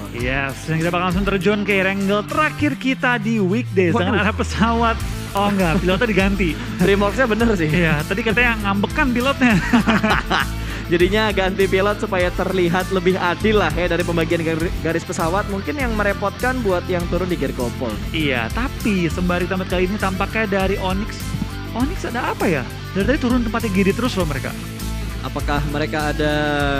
Yes, dan kita bakal langsung terjun ke wrangle terakhir kita di weekdays dengan arah pesawat. Oh enggak, pilotnya diganti. Dreamworks-nya bener sih. Iya, tadi katanya ngambekan pilotnya. Jadinya ganti pilot supaya terlihat lebih adil lah ya dari pembagian garis pesawat. Mungkin yang merepotkan buat yang turun di gear couple. Iya, tapi sembari tamat kali ini tampaknya dari Onyx. Onyx ada apa ya? Dari tadi turun tempatnya GD terus loh mereka. Apakah mereka ada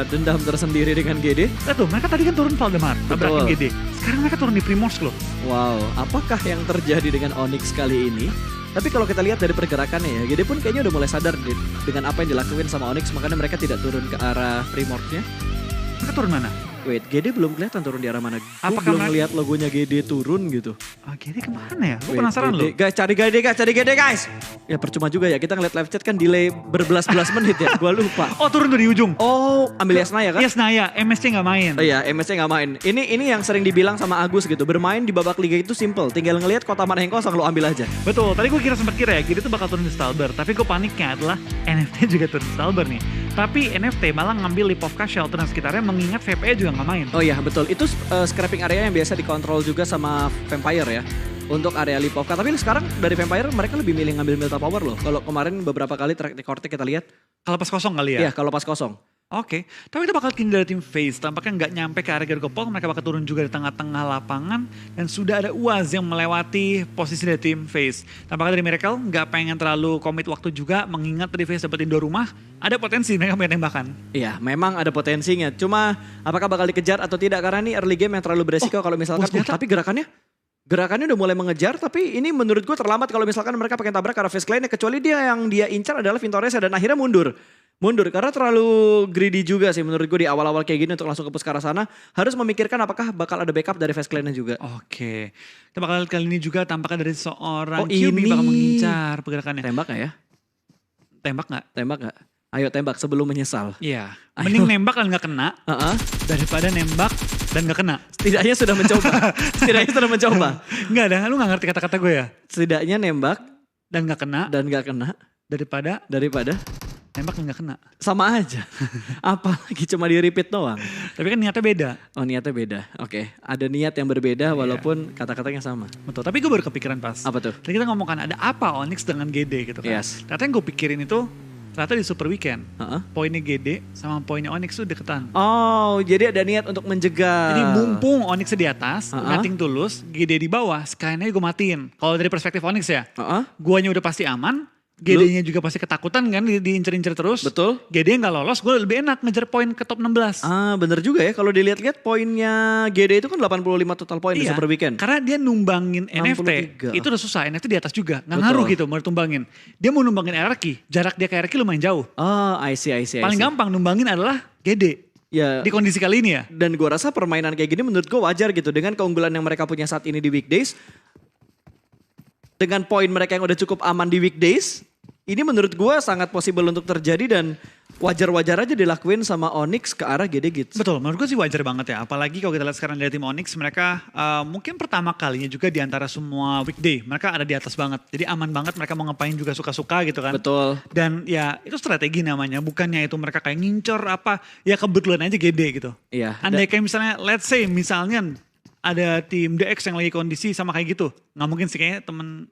dendam tersendiri dengan GD? Lihat tuh, mereka tadi kan turun Valdemar, tabrakin GD. Sekarang mereka turun di Primorsk loh. Wow, apakah yang terjadi dengan Onyx kali ini? Tapi kalau kita lihat dari pergerakannya ya, GD pun kayaknya udah mulai sadar dengan apa yang dilakuin sama Onyx, makanya mereka tidak turun ke arah Primorsk-nya. Mereka turun mana? Wait, GD belum kelihatan turun di arah mana. Gue belum ngeliat logonya GD turun gitu. Oh, GD kemana ya? Gue penasaran loh. Guys, cari GD guys. Ya percuma juga ya, kita ngeliat live chat kan delay berbelas-belas menit ya, gue lupa. Oh, turun tuh di ujung. Oh, ambil Yasnaya kan? Yasnaya, MSC nggak main. Oh iya, MSC nggak main. Ini yang sering dibilang sama Agus gitu, bermain di babak liga itu simple, tinggal ngelihat kota mana yang kosong lo ambil aja. Betul, tadi gue sempat kira ya, GD tuh bakal turun di Stalber. Tapi gue paniknya adalah NFT juga turun di Stalber nih. Tapi NFT malah ngambil Lipovka, Shelter dan sekitarnya mengingat VPE juga nggak main. Oh iya betul, itu scrapping area yang biasa dikontrol juga sama Vampire ya. Untuk area Lipovka, tapi sekarang dari Vampire mereka lebih milih ngambil Milta Power loh. Kalau kemarin beberapa kali track recordnya kita lihat. Kalau pas kosong kali ya? Iya, kalau pas kosong. Oke, tapi kita bakal kini dari tim FaZe. Tampaknya nggak nyampe ke area Gergopol, mereka bakal turun juga di tengah-tengah lapangan. Dan sudah ada Uaz yang melewati posisi dari tim FaZe. Tampaknya dari Miracle nggak pengen terlalu komit waktu juga, mengingat tadi FaZe dapetin 2 rumah. Ada potensi mereka punya tembakan. Iya, memang ada potensinya. Cuma apakah bakal dikejar atau tidak? Karena ini early game yang terlalu beresiko kalau misalkan. Tapi gerakannya udah mulai mengejar, tapi ini menurut gue terlambat kalau misalkan mereka pakai tabrak ke arah FaZe Clan, kecuali dia incar adalah Vintoresa dan akhirnya mundur karena terlalu greedy juga sih menurut gue di awal-awal kayak gini untuk langsung ke push ke arah sana. Harus memikirkan apakah bakal ada backup dari FaZe Clan-nya juga. Oke, kita bakal lihat kali ini juga tampaknya dari seorang QB bakal mengincar pergerakannya. Tembak gak ya? Tembak gak? Ayo tembak sebelum menyesal. Iya, mending nembak dan gak kena daripada nembak dan gak kena. Setidaknya sudah mencoba. Enggak ada, lu gak ngerti kata-kata gue ya? Setidaknya nembak dan gak kena daripada nembak dan gak kena. Sama aja. Apalagi cuma di repeat doang. Tapi kan niatnya beda. Oh niatnya beda. Oke. Ada niat yang berbeda walaupun kata-katanya sama. Betul. Tapi gue baru kepikiran pas. Apa tuh? Tadi kita ngomong kan ada apa Onyx dengan GD gitu kan. Yes. Ternyata yang gue pikirin itu ternyata di Super Weekend. Poinnya GD sama poinnya Onyx tuh deketan. Oh jadi ada niat untuk menjegal. Jadi mumpung Onyx di atas, nothing tulus, GD di bawah, sekalian gue matiin. Kalau dari perspektif Onyx ya, guanya udah pasti aman. GD-nya juga pasti ketakutan kan diincer-incer terus. Betul. GD nggak lolos, gue lebih enak ngejar poin ke top 16. Bener juga ya. Kalau dilihat-lihat poinnya GD itu kan 85 total poin di Super Weekend. Karena dia numbangin 63. NFT, itu udah susah. NFT di atas juga, nggak ngaruh gitu mau ditumbangin. Dia mau numbangin RRQ, jarak dia ke RRQ lumayan jauh. I see. Paling gampang numbangin adalah GD. Ya, di kondisi kali ini ya. Dan gue rasa permainan kayak gini menurut gue wajar gitu. Dengan keunggulan yang mereka punya saat ini di weekdays. Dengan poin mereka yang udah cukup aman di weekdays. Ini menurut gue sangat possible untuk terjadi dan wajar-wajar aja dilakuin sama Onyx ke arah GD gitu. Betul, menurut gue sih wajar banget ya. Apalagi kalau kita lihat sekarang dari tim Onyx, mereka mungkin pertama kalinya juga di antara semua weekday. Mereka ada di atas banget, jadi aman banget mereka mau ngapain juga suka-suka gitu kan. Betul. Dan ya itu strategi namanya, bukannya itu mereka kayak ngincor apa, ya kebetulan aja GD gitu. Iya. Andai kayak misalnya, let's say misalnya ada tim DX yang lagi kondisi sama kayak gitu. Nggak mungkin sih kayaknya temen...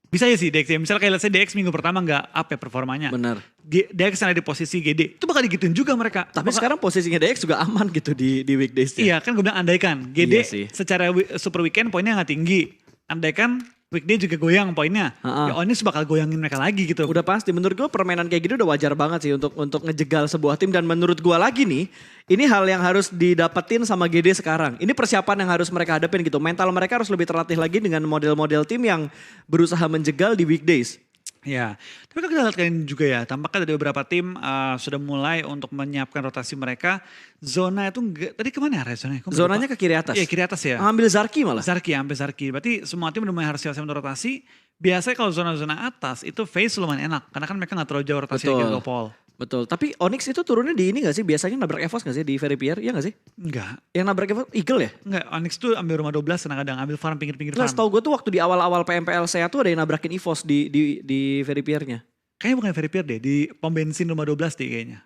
Bisa ya sih DX ya, misalnya kayak let's say DX minggu pertama gak up ya performanya. Bener. DX yang ada di posisi GD, itu bakal digituin juga mereka. Tapi sekarang posisinya DX juga aman gitu di weekdays. Iya kan gue bilang andaikan, GD secara Super Weekend poinnya gak tinggi. Andaikan weekday juga goyang poinnya, ya Onyx bakal goyangin mereka lagi gitu. Udah pasti, menurut gue permainan kayak gini udah wajar banget sih untuk ngejegal sebuah tim. Dan menurut gue lagi nih, ini hal yang harus didapetin sama GD sekarang. Ini persiapan yang harus mereka hadapin gitu. Mental mereka harus lebih terlatih lagi dengan model-model tim yang berusaha menjegal di weekdays. Ya, tapi kalau kita lihat kali ini juga ya, tampaknya dari beberapa tim sudah mulai untuk menyiapkan rotasi mereka. Zona itu tadi kemana ya zonanya? Zonanya ke kiri atas. Iya kiri atas ya. Ambil Zarki malah. Ambil Zarki. Berarti semua tim udah mulai harus siap-siap untuk rotasi. Biasanya kalau zona-zona atas itu FaZe lumayan enak. Karena kan mereka gak terlalu jauh rotasi dari Gergopol. Betul, tapi Onyx itu turunnya di ini gak sih? Biasanya nabrak EVOS gak sih di Veripier? Iya gak sih? Enggak. Yang nabrak EVOS Eagle ya? Enggak, Onyx tuh ambil rumah 12 kadang-kadang, ambil farm pinggir-pinggir farm. Tau gue tuh waktu di awal-awal PMPLCA tuh ada yang nabrakin EVOS di Veripiernya. Kayaknya bukan Veripier deh, di pom bensin rumah 12 deh kayaknya.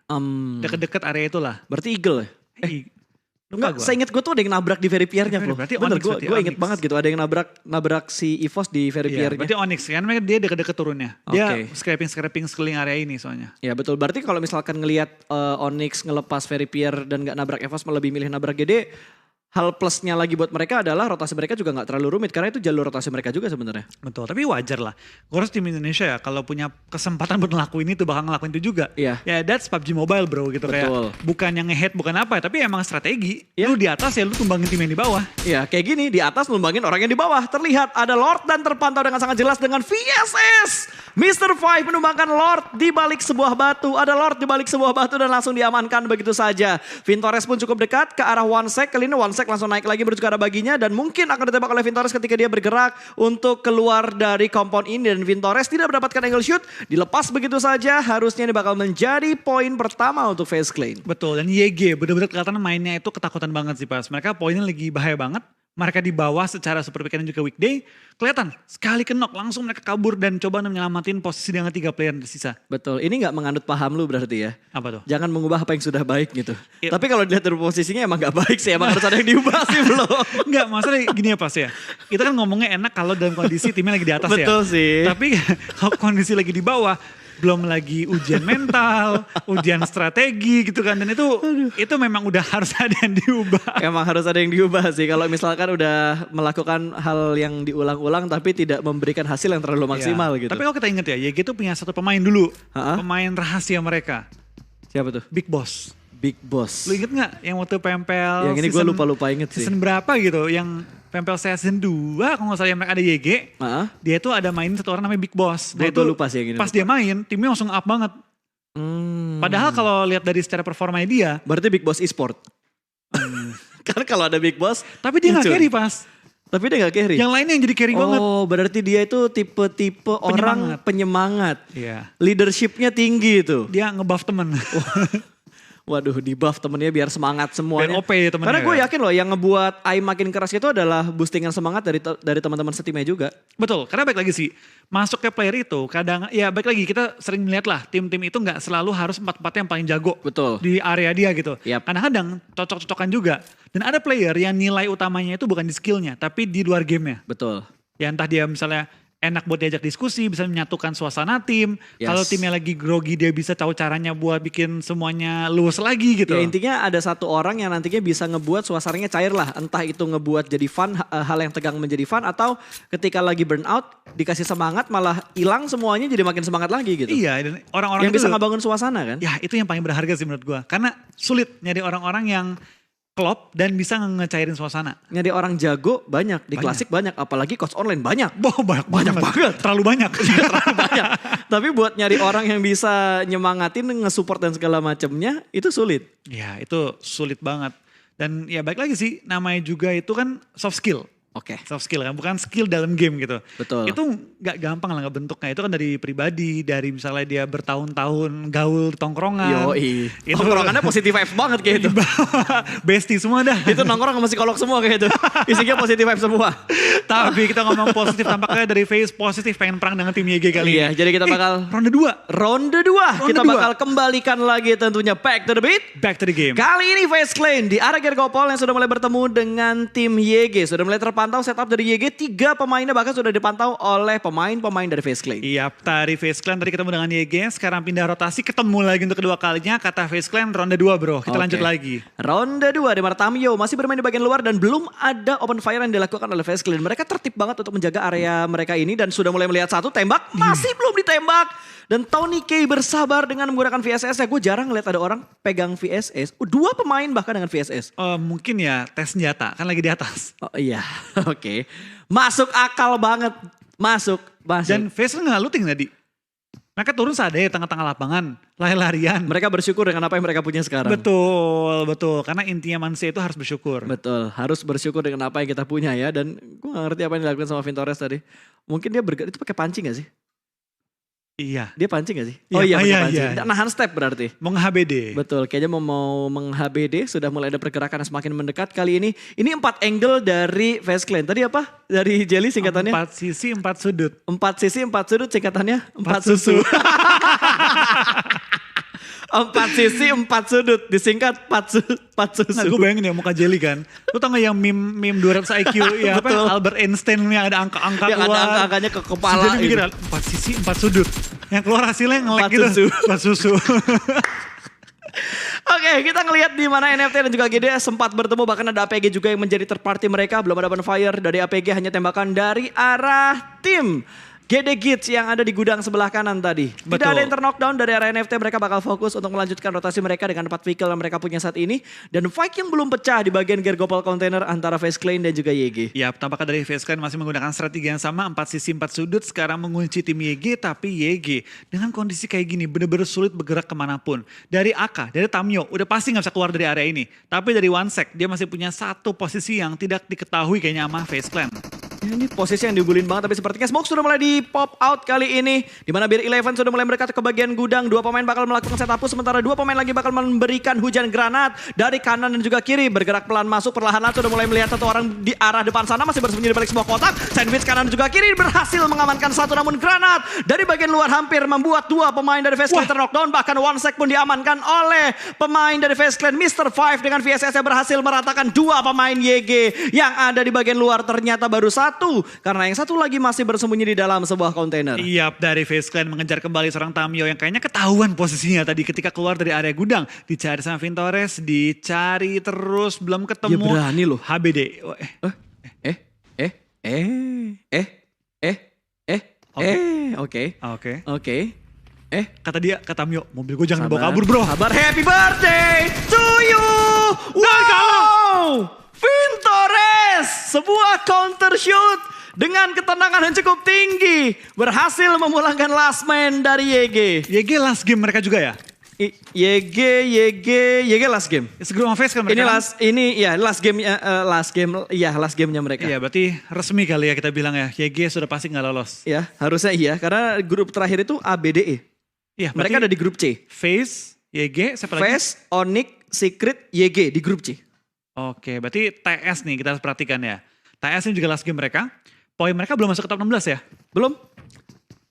Deket-deket area itulah. Berarti Eagle ya? Lupa Enggak, gua. seinget gue tuh ada yang nabrak di Veripiernya bro. Berarti Bener, Onyx gue berarti, inget Onyx. banget gitu. Ada yang nabrak si EVOS di Iya, Veripiernya. berarti Onyx kan mereka dia deket-deket turunnya. Dia Oke. scraping sekeliling area ini soalnya. Ya betul, berarti kalau misalkan ngelihat Onyx ngelepas Veripier dan gak nabrak EVOS lebih milih nabrak GD, hal plusnya lagi buat mereka adalah rotasi mereka juga gak terlalu rumit karena itu jalur rotasi mereka juga sebenarnya. Betul, tapi wajar lah. Gue harus tim Indonesia ya kalau punya kesempatan buat ngelakuin itu bakal ngelakuin itu juga. Iya. Ya that's PUBG Mobile bro gitu Betul. kayak bukan yang nge-hate bukan apa ya, tapi emang strategi. Iya. Lu di atas ya lu tumbangin tim yang di bawah. Ya kayak gini, di atas numbangin orang yang di bawah. Terlihat ada Lord dan terpantau dengan sangat jelas dengan VSS. Mr. Five menumbangkan Lord di balik sebuah batu. Ada Lord di balik sebuah batu dan langsung diamankan begitu saja. Vintores pun cukup dekat ke arah OneSec. Kali ini OneSec langsung naik lagi menuju ke arah baginya. Dan mungkin akan ditembak oleh Vintores ketika dia bergerak untuk keluar dari compound ini. Dan Vintores tidak mendapatkan angle shoot. Dilepas begitu saja. Harusnya ini bakal menjadi poin pertama untuk FaZe Clan. Betul, dan YG bener-bener kelihatan mainnya itu ketakutan banget sih pas. Mereka poinnya lagi bahaya banget. Mereka di bawah secara super weekend dan juga weekday. Kelihatan sekali kenok langsung mereka kabur dan coba menyelamatin posisi dengan 3 player yang tersisa. Betul, ini gak menganut paham lu berarti ya. Apa tuh? Jangan mengubah apa yang sudah baik gitu. Iya. Tapi kalau dilihat dari posisinya emang gak baik sih. Emang harus ada yang diubah sih belum. Enggak, maksudnya gini ya pas ya. Kita kan ngomongnya enak kalau dalam kondisi timnya lagi di atas ya. Betul sih. Tapi kalau kondisi lagi di bawah, belum lagi ujian mental, ujian strategi gitu kan. Dan itu memang udah harus ada yang diubah. Emang harus ada yang diubah sih. Kalau misalkan udah melakukan hal yang diulang-ulang tapi tidak memberikan hasil yang terlalu maksimal Ya. gitu. Tapi kalau kita ingat ya, YG itu punya satu pemain dulu. Ha-ha? Pemain rahasia mereka. Siapa tuh? Big Boss. Big Boss. Lu inget gak yang waktu Pempel Yang ini gue lupa-lupa inget sih. Season berapa gitu, yang Pempel season 2 kalau gak salah yang mereka ada YG. Heeh. Dia tuh ada main satu orang namanya Big Boss. Gua Dia tuh lupa sih yang ini, pas lupa. dia main, timnya langsung up banget. Padahal kalau lihat dari secara performanya dia, Berarti Big Boss e-sport. Karena kalau ada Big Boss. tapi dia gak muncul. carry pas. Tapi dia gak carry. Yang lainnya yang jadi carry banget. Oh berarti dia itu tipe-tipe orang penyemangat. Iya. Leadershipnya tinggi itu. Dia ngebuff temen. Waduh di buff temennya biar semangat semuanya. Biar OP ya temennya. Karena gue yakin loh yang ngebuat Aim makin keras itu adalah boostingan semangat dari teman-teman setimnya juga. Betul, karena baik lagi sih, masuk ke player itu kadang, ya baik lagi kita sering melihat lah, tim-tim itu gak selalu harus 4-4 yang paling jago. Betul. Di area dia gitu. Yap. Kadang-kadang cocok-cocokan juga. Dan ada player yang nilai utamanya itu bukan di skillnya, tapi di luar gamenya. Betul. Ya entah dia misalnya enak buat diajak diskusi, bisa menyatukan suasana tim. Yes. Kalau timnya lagi grogi dia bisa tahu caranya buat bikin semuanya luwes lagi gitu. Ya intinya ada satu orang yang nantinya bisa ngebuat suasananya cair lah. Entah itu ngebuat jadi fun, hal yang tegang menjadi fun. Atau ketika lagi burn out dikasih semangat malah hilang semuanya jadi makin semangat lagi gitu. Iya, dan orang-orang Yang itu bisa ngebangun suasana kan. ya itu yang paling berharga sih menurut gua. Karena sulit nyari orang-orang yang klop dan bisa ngecairin suasana. Nyari orang jago banyak. Di Banyak. klasik banyak. Apalagi coach online banyak. Wah, banyak banget. Terlalu banyak. Terlalu banyak. Tapi buat nyari orang yang bisa nyemangatin, nge-support dan segala macamnya itu sulit. Ya itu sulit banget. Dan ya baik lagi sih, namanya juga itu kan soft skill. Oke. Soft skill kan, bukan skill dalam game gitu. Betul. Itu gak gampang lah ngebentuknya. Itu kan dari pribadi, dari misalnya dia bertahun-tahun gaul di tongkrongan. Yoi. Itu Nongkrongannya positif vibes banget kayak itu. Bestie semua dah. Itu nongkrong sama psikolog semua kayak itu. Isinya positif vibes semua. Tapi kita ngomong positif, tampaknya dari FaZe positif pengen perang dengan tim YG kali Iya, ini. jadi kita bakal Ronde 2, ronde 2. Kita dua. bakal kembalikan lagi tentunya back to the beat. back to the game. Kali ini FaZe Clan di arah Gergopol yang sudah mulai bertemu dengan tim YG. Sudah mulai terpantau setup dari YG. 3 pemainnya bahkan sudah dipantau oleh pemain-pemain dari FaZe Clan. Iya, dari FaZe Clan tadi ketemu dengan YG, sekarang pindah rotasi, ketemu lagi untuk kedua kalinya, kata FaZe Clan ronde 2 bro, kita Oke. lanjut lagi. Ronde 2 di Martamio masih bermain di bagian luar dan belum ada open fire yang dilakukan oleh FaZe Clan. Mereka tertib banget untuk menjaga area mereka ini dan sudah mulai melihat satu tembak, masih belum ditembak. Dan Tony K bersabar dengan menggunakan VSS. Ya, gue jarang ngeliat ada orang pegang VSS. 2 pemain bahkan dengan VSS. Mungkin ya tes senjata, kan lagi di atas. Oh iya, oke. Masuk akal banget. Masuk. Dan FaZe Clan nggak looting tadi. Mereka turun sadar tengah-tengah lapangan, lari-larian. Mereka bersyukur dengan apa yang mereka punya sekarang. Betul, betul. Karena intinya manusia itu harus bersyukur. Betul, harus bersyukur dengan apa yang kita punya ya. Dan gue gak ngerti apa yang dilakukan sama Vintores tadi. Mungkin dia itu pakai pancing gak sih? Iya, Dia pancing gak sih? Iya, Oh iya, pakai iya, pancing. iya. Nahan step berarti. mau nge-HBD. Betul, kayaknya mau meng-HBD. Sudah mulai ada pergerakan yang semakin mendekat kali ini. Ini 4 angle dari FaZe Clan. Tadi apa? Dari Jelly singkatannya? 4 sisi, 4 sudut. 4 sisi, 4 sudut singkatannya? 4 susu. susu. 4 sisi 4 sudut, disingkat 4 susu. Nah gue bayangin ya muka Jelly kan. Lu tau gak yang meme 200 IQ ya apa Betul. Albert Einstein yang ada angka-angka Yang keluar. ada angka-angkanya ke kepala. Jadi mikir 4 sisi 4 sudut. Yang keluar hasilnya ngelek 4 gitu. susu. 4 susu. Oke, kita ngelihat di mana NFT dan juga GD sempat bertemu, bahkan ada APG juga yang menjadi third party mereka. Belum ada bonfire dari APG, hanya tembakan dari arah tim GD Gits yang ada di gudang sebelah kanan tadi. Tidak Betul. ada yang knockdown dari arah NFT, mereka bakal fokus untuk melanjutkan rotasi mereka dengan 4 vehicle yang mereka punya saat ini. Dan fight yang belum pecah di bagian gear gopal container antara Face Clan dan juga YG. Ya, tampaknya dari Face Clan masih menggunakan strategi yang sama, 4 sisi 4 sudut, sekarang mengunci tim YG, tapi YG dengan kondisi kayak gini bener-bener sulit bergerak kemanapun. Dari AK, dari Tamio, udah pasti gak bisa keluar dari area ini. Tapi dari OneSec, dia masih punya satu posisi yang tidak diketahui kayaknya sama Face Clan. Ya, ini posisi yang dibulin banget, tapi sepertinya Smoke sudah mulai di pop out kali ini. Dimana Beer Eleven sudah mulai mendekat ke bagian gudang. 2 pemain bakal melakukan setup, sementara 2 pemain lagi bakal memberikan hujan granat dari kanan dan juga kiri. Bergerak pelan masuk, perlahan-lahan sudah mulai melihat satu orang di arah depan sana, masih bersembunyi di balik sebuah kotak. Sandwich kanan dan juga kiri berhasil mengamankan satu, namun granat dari bagian luar hampir membuat 2 pemain dari Face Clan terknockdown. Bahkan OneSec pun diamankan oleh pemain dari Face Clan. Mr. Five dengan VSS yang berhasil meratakan 2 pemain YG yang ada di bagian luar. Ternyata baru 1, karena yang satu lagi masih bersembunyi di dalam sebuah kontainer. Iya, dari Face Clan mengejar kembali seorang Tamio yang kayaknya ketahuan posisinya tadi ketika keluar dari area gudang. Dicari sama Vintores, dicari terus, belum ketemu. Dia berani loh. HBD. Oh, Oke. Kata dia, kata Tamio, mobil gue jangan dibawa kabur bro. Sabar, happy birthday to you. Wow, Vintores, sebuah counter shoot dengan ketenangan yang cukup tinggi berhasil memulangkan last man dari YG. YG last game mereka juga ya? YG last game. Segera sama Face kan mereka? Ini last gamenya mereka. Iya, berarti resmi kali ya kita bilang ya. YG sudah pasti nggak lolos. Ya, harusnya iya karena grup terakhir itu ABDE. Iya, Mereka ada di grup C. Face, YG, siapa lagi? Face, Onyx, Secret, YG di grup C. Oke, berarti TS nih kita harus perhatikan ya. TS ini juga last game mereka. Poin mereka belum masuk ke top 16 ya? Belum.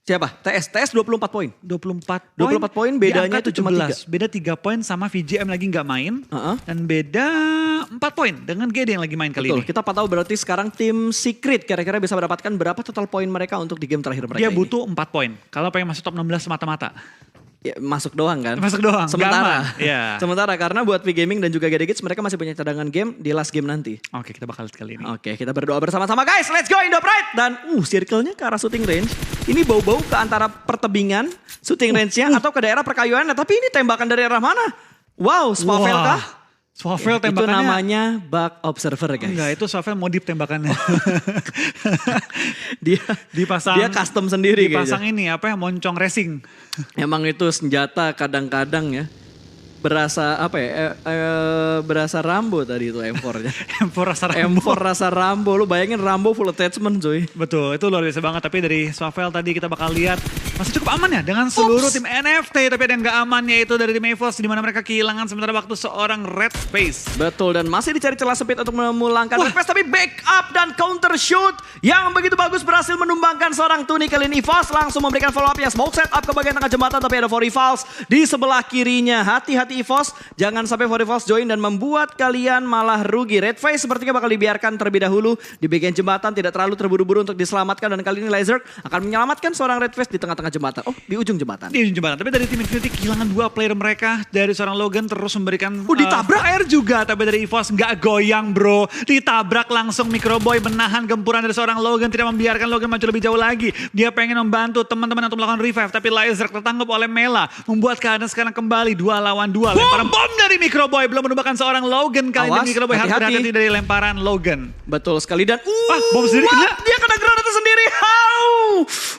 Siapa? TS 24 poin. 24 poin, bedanya itu cuma 3. Beda 3 poin sama VGM lagi nggak main. Uh-huh. Dan beda 4 poin dengan GD yang lagi main kali Betul, ini. kita pantau berarti sekarang tim Secret kira-kira bisa mendapatkan berapa total poin mereka untuk di game terakhir mereka Dia ini. butuh 4 poin. Kalau pengen masuk top 16 semata-mata. Ya, masuk doang kan? Masuk doang, Sementara, nggak aman. Iya. sementara karena buat V-Gaming dan juga GD Kids mereka masih punya cadangan game di last game nanti. Oke, kita bakal lihat kali ini. Oke, kita berdoa bersama-sama guys. Let's go Indo Pride. Dan circle-nya ke arah shooting range. Ini bau-bau ke antara pertebingan, shooting range-nya atau ke daerah perkayuan. Tapi ini tembakan dari arah mana? Wow, Swavel Wah, kah? Swavel Itu tembakannya. namanya bug observer guys. Enggak, itu Swavel modif tembakannya. Dia Dipasang. dia custom sendiri Dipasang kayaknya. ini apa ya, moncong racing. Emang itu senjata kadang-kadang ya. Berasa apa ya? Berasa Rambo tadi itu M4-nya. M4 rasa Rambo. M4 rasa Rambo. Lu bayangin Rambo full attachment coy. Betul, itu luar biasa banget. Tapi dari Swavel tadi kita bakal lihat masih cukup aman ya dengan seluruh tim NFT. Tapi ada yang gak aman yaitu dari tim EVOS di mana mereka kehilangan sementara waktu seorang Red Face. Betul, dan masih dicari celah sempit untuk memulangkan Red Face, tapi backup dan counter shoot yang begitu bagus berhasil menumbangkan seorang Tuni. Kali ini EVOS langsung memberikan follow up yang smoke set up ke bagian tengah jembatan, tapi ada Forifals di sebelah kirinya. Hati-hati EVOS, jangan sampai Forifals join dan membuat kalian malah rugi. Red Face sepertinya bakal dibiarkan terlebih dahulu di bagian jembatan, tidak terlalu terburu-buru untuk diselamatkan, dan kali ini Lizard akan menyelamatkan seorang Red Face di tengah-tengah jembatan. Oh, di ujung jembatan. Di ujung jembatan. Tapi dari tim Infinity kehilangan 2 player mereka. Dari seorang Logan terus memberikan ditabrak air juga. Tapi dari EVOS nggak goyang bro. Ditabrak langsung Microboy menahan gempuran dari seorang Logan. Tidak membiarkan Logan maju lebih jauh lagi. Dia pengen membantu teman-teman untuk melakukan revive. Tapi Lizard tertangkap oleh Mela. Membuat keadaan sekarang kembali 2 lawan 2. Lemparan bom dari Microboy. Belum menumbangkan seorang Logan. Kali ini Microboy harus berhati-hati dari lemparan Logan. Betul sekali, dan bom sendiri kena. Dia kena granatnya sendiri.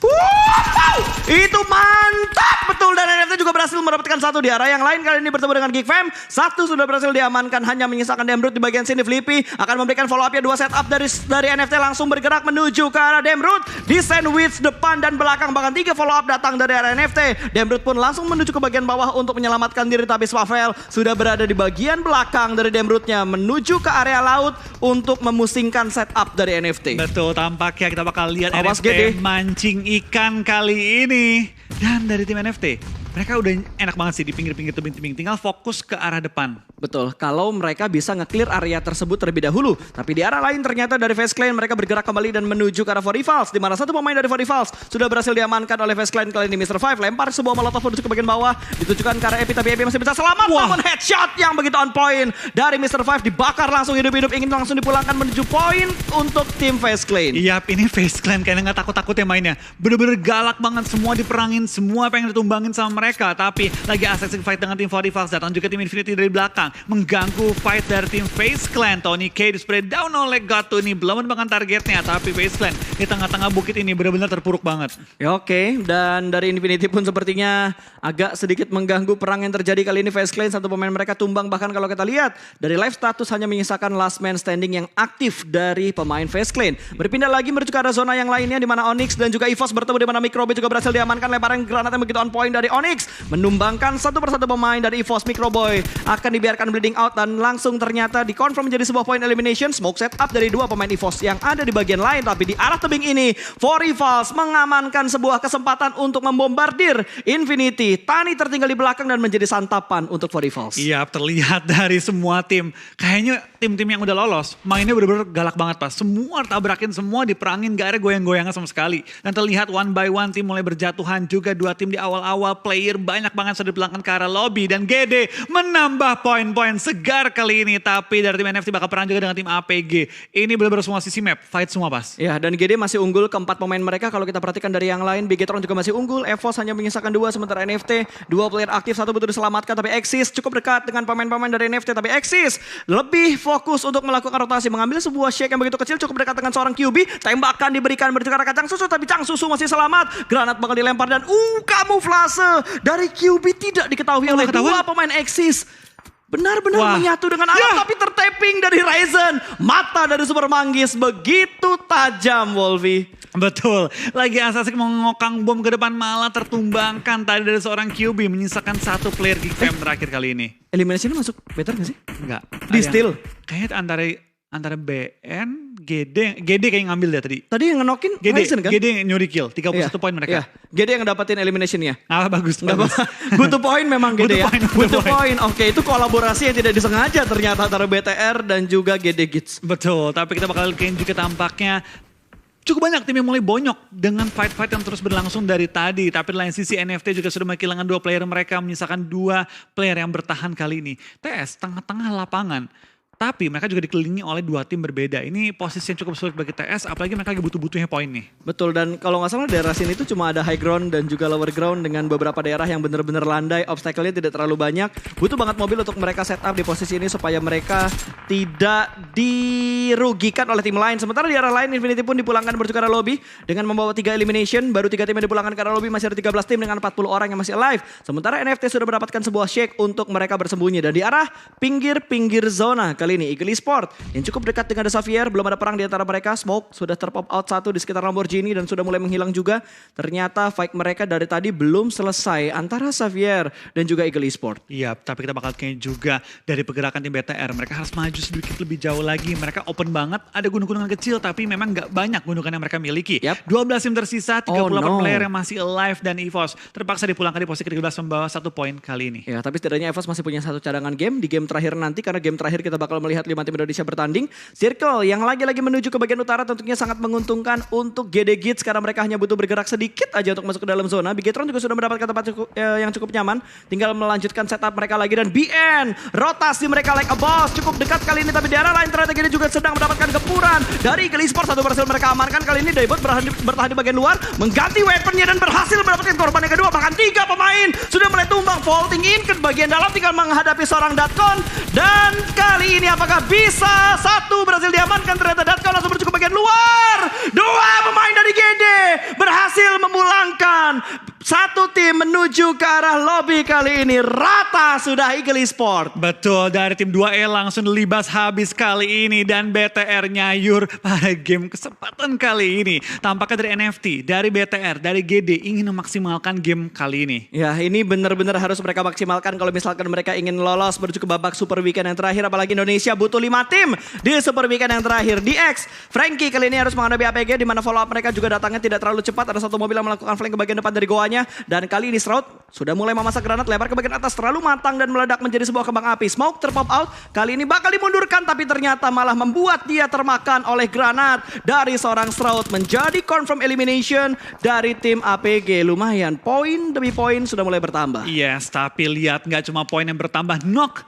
Wow, itu mantap betul, dan NFT juga berhasil mendapatkan 1 di arah yang lain. Kali ini bertemu dengan Geek Fam. 1 sudah berhasil diamankan, hanya menyisakan Demrut di bagian sini. Flippy akan memberikan follow up-nya 2 setup dari NFT langsung bergerak menuju ke arah Demrut di sandwich depan dan belakang, bahkan 3 follow up datang dari arah NFT. Demrut pun langsung menuju ke bagian bawah untuk menyelamatkan diri, tapi Swavel sudah berada di bagian belakang dari Demrutnya menuju ke area laut untuk memusingkan setup dari NFT. Betul, tampaknya kita bakal lihat Awas NFT gede. mancing ikan kali ini. Dan dari tim NFT, mereka udah enak banget sih di pinggir-pinggir tebing-tebing. Tinggal fokus ke arah depan. Betul, kalau mereka bisa nge-clear area tersebut terlebih dahulu. Tapi di arah lain ternyata dari FaZe Clan mereka bergerak kembali dan menuju ke arah 40 Falls. Di mana satu pemain dari 40 Falls sudah berhasil diamankan oleh FaZe Clan. Kali ini Mr. Five lempar sebuah molotov menuju ke bagian bawah. Ditujukan ke arah Epi, tapi Epi masih bisa selamat. Namun headshot yang begitu on point dari Mr. Five dibakar langsung hidup-hidup. Ingin langsung dipulangkan menuju poin untuk tim FaZe Clan. Iya, ini FaZe Clan kayaknya gak takut-takut ya mainnya. Bener-bener galak banget, semua diperangin, semua pengen ditumbangin sama mereka. Tapi lagi asik fight dengan tim 40 Falls. Datang juga tim Infinity dari belakang. Mengganggu fight dari tim FaZe Clan. Tony K di-spray down oleh Gato ini. Belum menemukan targetnya, tapi FaZe Clan di tengah-tengah bukit ini benar-benar terpuruk banget. Ya oke, dan dari Infinity pun sepertinya agak sedikit mengganggu perang yang terjadi kali ini. FaZe Clan satu pemain mereka tumbang, bahkan kalau kita lihat dari live status hanya menyisakan last man standing yang aktif dari pemain FaZe Clan. Berpindah lagi menuju ke arah zona yang lainnya di mana Onyx dan juga EVOS bertemu, di mana Microboy juga berhasil diamankan. Lemparan granat yang begitu on point dari Onyx menumbangkan satu persatu pemain dari EVOS. Microboy akan dibiarkan bleeding out dan langsung ternyata dikonfirm menjadi sebuah point elimination. Smoke setup dari dua pemain EVOS yang ada di bagian lain, tapi di arah tebing ini 40 Falls mengamankan sebuah kesempatan untuk membombardir Infinity. Tani tertinggal di belakang dan menjadi santapan untuk 40 Falls. Iya, terlihat dari semua tim. Kayaknya tim-tim yang udah lolos mainnya bener-bener galak banget pas. Semua tabrakin, semua diperangin, gak ada goyang-goyangan sama sekali. Dan terlihat one by one tim mulai berjatuhan juga. Dua tim di awal-awal player banyak banget sudah dipulangkan ke arah lobby. Dan GD menambah poin-poin segar kali ini. Tapi dari tim NFT bakal perang juga dengan tim APG. Ini bener-bener semua sisi map, fight semua pas. Ya, dan GD masih unggul keempat pemain mereka. Kalau kita perhatikan dari yang lain, Bigetron juga masih unggul. EVOS hanya menyisakan dua, sementara NFT dua player aktif, satu betul diselamatkan. Tapi Exis cukup dekat dengan pemain-pemain dari NFT. Tapi Exis lebih fokus untuk melakukan rotasi, mengambil sebuah shake yang begitu kecil, cukup dekat dengan seorang QB. Tembakan diberikan menuju ke arah Cang Susu, tapi Cang Susu masih selamat. Granat bakal dilempar dan kamuflase dari QB tidak diketahui oleh dua pemain Exis. Benar-benar menyatu dengan alam, tapi tertapping dari Ryzen. Mata dari Super Manggis begitu tajam, Wolvie. Betul, lagi asik mengokang bom ke depan malah tertumbangkan tadi dari seorang QB, menyisakan satu player Geek Fam terakhir kali ini. Elimination masuk better gak sih? Enggak. Di steal? Kayaknya antara BN, GD kayak ngambil deh tadi. Tadi yang ngenokin Ryzen kan? GD yang nyuri kill, 31 poin mereka. Iya. GD yang dapetin eliminationnya. Bagus. Butuh poin memang GD ya. Butuh poin. Oke, itu kolaborasi yang tidak disengaja ternyata antara BTR dan juga GD Gits. Betul, tapi kita bakal lihat juga tampaknya cukup banyak tim yang mulai bonyok dengan fight-fight yang terus berlangsung dari tadi. Tapi di lain sisi NFT juga sudah kehilangan dua player mereka, menyisakan dua player yang bertahan kali ini. TS tengah-tengah lapangan. Tapi mereka juga dikelilingi oleh dua tim berbeda. Ini posisi yang cukup sulit bagi TS, apalagi mereka lagi butuh-butuhnya poin nih. Betul, dan kalau nggak salah daerah sini itu cuma ada high ground dan juga lower ground dengan beberapa daerah yang benar-benar landai, obstacle-nya tidak terlalu banyak. Butuh banget mobil untuk mereka set up di posisi ini supaya mereka tidak dirugikan oleh tim lain. Sementara di arah lain Infinity pun dipulangkan menuju ke arah lobby dengan membawa 3 elimination. Baru 3 tim yang dipulangkan ke arah lobby, masih ada 13 tim dengan 40 orang yang masih alive. Sementara NFT sudah mendapatkan sebuah shake untuk mereka bersembunyi. Dan di arah pinggir-pinggir zona kali ini Eagle Esport yang cukup dekat dengan The Xavier, belum ada perang di antara mereka. Smoke sudah terpop out satu di sekitar Lamborghini dan sudah mulai menghilang juga. Ternyata fight mereka dari tadi belum selesai antara Xavier dan juga Eagle Esport. Iya, tapi kita bakal kayaknya juga dari pergerakan tim BTR. Mereka harus maju sedikit lebih jauh lagi. Mereka open banget, ada gunung-gunungan kecil tapi memang gak banyak gunungan yang mereka miliki. 12 tim tersisa, 38 player yang masih alive dan EVOS terpaksa dipulangkan di posisi ke-13 membawa 1 poin kali ini. Ya, tapi setidaknya EVOS masih punya satu cadangan game di game terakhir nanti, karena game terakhir kita bakal melihat 5 tim Indonesia bertanding. Circle yang lagi-lagi menuju ke bagian utara tentunya sangat menguntungkan untuk GD Gits karena mereka hanya butuh bergerak sedikit aja untuk masuk ke dalam zona. Bigetron juga sudah mendapatkan tempat yang cukup nyaman, tinggal melanjutkan setup mereka lagi. Dan BN rotasi mereka like a boss cukup dekat kali ini, tapi di arah lain ternyata GD juga sedang mendapatkan gempuran dari Eagle Esport. Satu berhasil mereka amankan kali ini. Daibot bertahan di bagian luar, mengganti weaponnya dan berhasil mendapatkan korban yang kedua. Bahkan 3 pemain sudah mulai tumbang, vaulting in ke bagian dalam, tinggal menghadapi seorang Datkon. Dan kali ini apakah bisa? Satu berhasil diamankan, ternyata Datkon langsung menuju ke bagian luar. 2 pemain dari GD berhasil memulangkan satu tim menuju ke arah lobby kali ini. Rata sudah Eagle Esport. Betul, dari tim 2E langsung libas habis kali ini. Dan BTR nyayur pada game kesempatan kali ini. Tampaknya dari NFT, dari BTR, dari GD ingin memaksimalkan game kali ini. Ya, ini benar-benar harus mereka maksimalkan kalau misalkan mereka ingin lolos menuju ke babak Super Weekend yang terakhir. Apalagi Indonesia butuh 5 tim di Super Weekend yang terakhir. DX, Frankie kali ini harus menghadapi APG, di mana follow up mereka juga datangnya tidak terlalu cepat. Ada satu mobil yang melakukan flank ke bagian depan dari goanya. bawahnya. Dan kali ini Shroud sudah mulai memasak granat lebar ke bagian atas, terlalu matang dan meledak menjadi sebuah kembang api. Smoke terpop out, kali ini bakal dimundurkan tapi ternyata malah membuat dia termakan oleh granat dari seorang Shroud. Menjadi confirm elimination dari tim APG. Lumayan, poin demi poin sudah mulai bertambah. Yes, tapi lihat nggak cuma poin yang bertambah, knock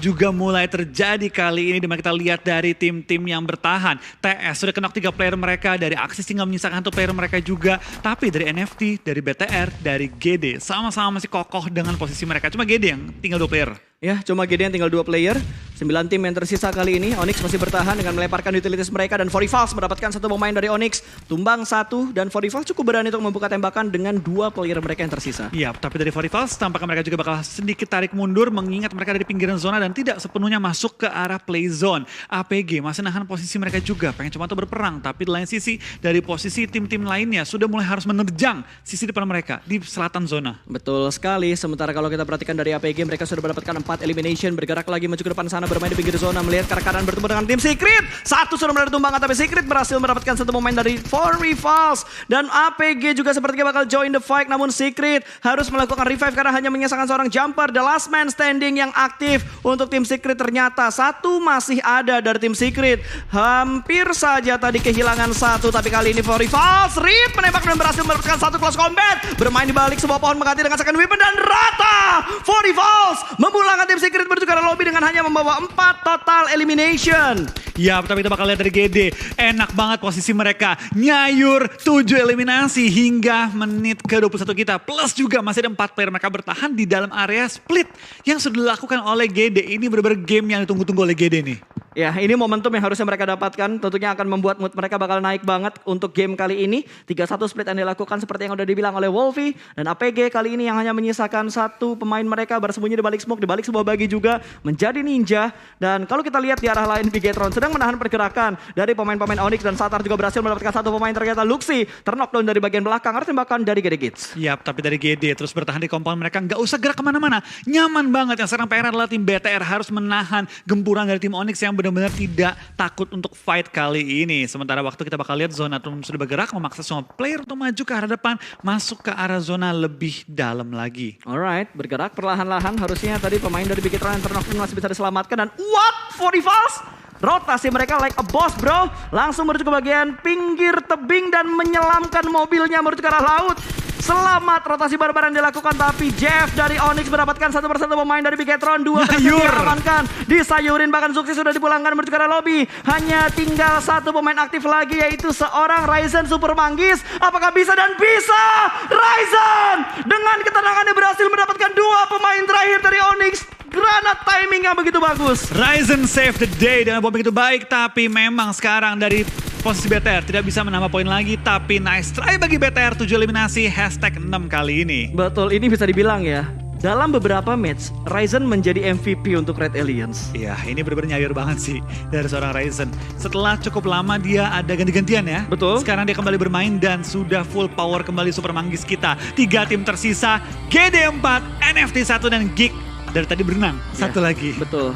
juga mulai terjadi kali ini. Dimana kita lihat dari tim-tim yang bertahan. TS sudah knock 3 player mereka, dari Axis tinggal menyisakan 1 player mereka juga. Tapi dari NFT, dari BTR, dari GD, sama-sama masih kokoh dengan posisi mereka. Cuma GD yang tinggal 2 player. Ya, cuma GD yang tinggal 2 player. 9 tim yang tersisa kali ini. Onyx masih bertahan dengan melemparkan utilities mereka. Dan Forifals mendapatkan 1 pemain dari Onyx. Tumbang 1. Dan Forifals cukup berani untuk membuka tembakan dengan 2 player mereka yang tersisa. Iya, tapi dari Forifals tampaknya mereka juga bakal sedikit tarik mundur. Mengingat mereka dari pinggiran zona dan tidak sepenuhnya masuk ke arah play zone. APG masih nahan posisi mereka juga. Pengen cuma tuh berperang. Tapi di lain sisi, dari posisi tim-tim lainnya sudah mulai harus menerjang sisi depan mereka di selatan zona. Betul sekali. Sementara kalau kita perhatikan dari APG, mereka sudah mendapatkan 4 elimination, bergerak lagi maju ke depan sana, bermain di pinggir zona, melihat ke arah kanan bertemu dengan tim Secret. 1 sudah mulai ditumbangan, tapi Secret berhasil mendapatkan 1 pemain dari Forifals. Dan APG juga sepertinya bakal join the fight, namun Secret harus melakukan revive karena hanya menyisakan seorang jumper. The last man standing yang aktif untuk tim Secret ternyata 1 masih ada dari tim Secret. Hampir saja tadi kehilangan 1, tapi kali ini Forifals rip menembak dan berhasil mendapatkan 1 close combat. Bermain di balik sebuah pohon mengganti dengan second weapon dan rata. Forifals memulangkan tim Secret menuju ke arah lobby dengan hanya membawa 4 total elimination. Ya, tapi kita bakal lihat dari GD. Enak banget posisi mereka. Nyayur 7 eliminasi hingga menit ke-21 kita. Plus juga masih ada 4 player mereka bertahan di dalam area split yang sudah dilakukan oleh GD. Ini benar-benar game yang ditunggu-tunggu oleh GD nih. Ya, ini momentum yang harusnya mereka dapatkan. Tentunya akan membuat mood mereka bakal naik banget untuk game kali ini. 3-1 split yang dilakukan seperti yang udah dibilang oleh Wolfie. Dan APG kali ini yang hanya menyisakan 1 pemain mereka bersembunyi di balik smoke, di balik sebuah bagi juga menjadi ninja. Dan kalau kita lihat di arah lain, Bigetron sedang menahan pergerakan dari pemain-pemain Onyx. Dan Satar juga berhasil mendapatkan 1 pemain ternyata. Luxi terknockdown dari bagian belakang. Ada tembakan dari GD Kids. Yap, tapi dari GD terus bertahan di compound mereka. Nggak usah gerak kemana-mana. Nyaman banget. Yang sekarang PR adalah tim BTR harus menahan gempuran dari tim Onyx yang benar-benar tidak takut untuk fight kali ini. Sementara waktu kita bakal lihat zona sudah bergerak, memaksa semua player untuk maju ke arah depan, masuk ke arah zona lebih dalam lagi. Alright, bergerak perlahan-lahan. Harusnya tadi pemain dari Bigetron yang terknockdown masih bisa diselamatkan. Dan what? Forifals? Rotasi mereka like a boss bro. Langsung menuju ke bagian pinggir tebing dan menyelamkan mobilnya menuju ke arah laut. Selamat rotasi barbar yang dilakukan, tapi Jeff dari Onyx mendapatkan 1 persatu pemain dari Bigetron. 2 diamankan, disayurin, bahkan Zuxi sudah dipulangkan menuju ke arah lobby. Hanya tinggal 1 pemain aktif lagi, yaitu seorang Ryzen Super Manggis. Apakah bisa? Dan bisa! Ryzen dengan ketenangannya berhasil mendapatkan 2 pemain terakhir dari Onyx. Granat timing yang begitu bagus. Ryzen save the day dengan bombing itu baik, tapi memang sekarang dari posisi BTR tidak bisa menambah poin lagi, tapi nice try bagi BTR, 7 eliminasi, #6 kali ini. Betul, ini bisa dibilang ya. Dalam beberapa match, Ryzen menjadi MVP untuk Red Aliens. Iya, ini benar-benar nyayur banget sih dari seorang Ryzen. Setelah cukup lama dia ada ganti-gantian ya. Betul. Sekarang dia kembali bermain dan sudah full power kembali Super Manggis kita. 3 tim tersisa, GD4, NFT1 dan Geek. Dari tadi berenang, Ya, 1 lagi. Betul.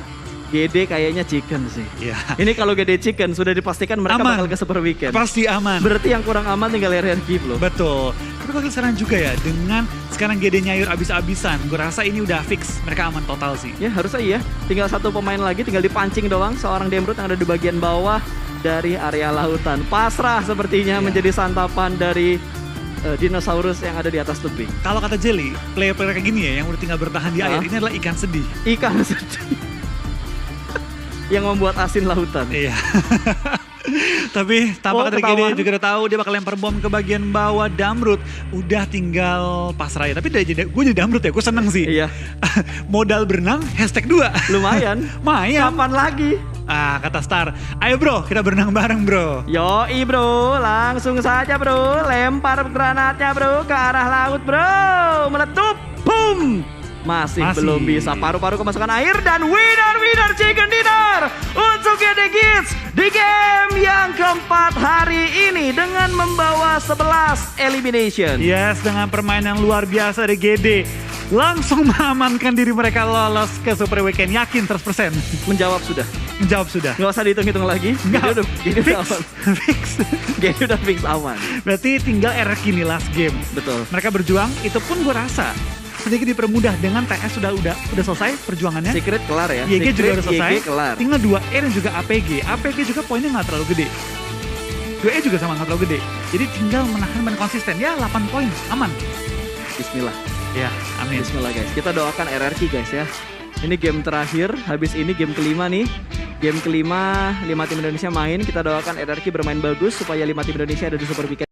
GD kayaknya chicken sih. Iya. Ini kalau GD chicken sudah dipastikan mereka Aman. bakal ke Super Weekend. Pasti aman. Berarti yang kurang aman tinggal Arian Keep loh. Betul. Tapi kalau sekarang juga ya, dengan sekarang GD nyayur abis-abisan, gue rasa ini udah fix. Mereka aman total sih. Ya harusnya iya. Tinggal 1 pemain lagi, tinggal dipancing doang. Seorang Demrut yang ada di bagian bawah dari area lautan. Pasrah sepertinya menjadi santapan dari dinosaurus yang ada di atas tebing. Kalau kata Jelly, player-player kayak gini ya, yang udah tinggal bertahan di air, ini adalah ikan sedih. Ikan sedih. Yang membuat asin lautan. Iya. Tapi tampaknya dari GD juga udah tahu dia bakal lempar bom ke bagian bawah. Damrut udah tinggal pasrah ya. Tapi gue jadi Damrut ya, gue seneng sih. Iya. Modal berenang #2. Lumayan. Mayan. Kapan lagi? Kata Star, ayo bro kita berenang bareng bro. Yoi bro, langsung saja bro. Lempar granatnya bro ke arah laut bro. Meletup, boom. Masih belum bisa, paru-paru kemasukan air dan winner chicken dinner untuk GD Kids. Di game yang keempat hari ini dengan membawa 11 elimination. Yes, dengan permainan luar biasa dari GD. Langsung mengamankan diri mereka lolos ke Super Weekend. Yakin 100%. Menjawab sudah. Menjawab sudah. Nggak usah dihitung-hitung lagi. Nggak. Gini udah Fix. aman. Fix. Gini udah fix aman. Berarti tinggal RRQ nih last game. Betul. Mereka berjuang, itu pun gue rasa sedikit dipermudah dengan TS sudah selesai perjuangannya. Secret kelar ya. YG juga udah selesai. YG kelar. Tinggal 2E dan juga APG. APG juga poinnya nggak terlalu gede. 2E juga sama nggak terlalu gede. Jadi tinggal menahan dan konsisten. Ya 8 poin, aman. Bismillah. Ya, amin. Bismillah guys. Kita doakan RRQ guys ya. Ini game terakhir. Habis ini game kelima nih. Game kelima 5 tim Indonesia main. Kita doakan RRQ bermain bagus supaya 5 tim Indonesia ada di Super Weekend.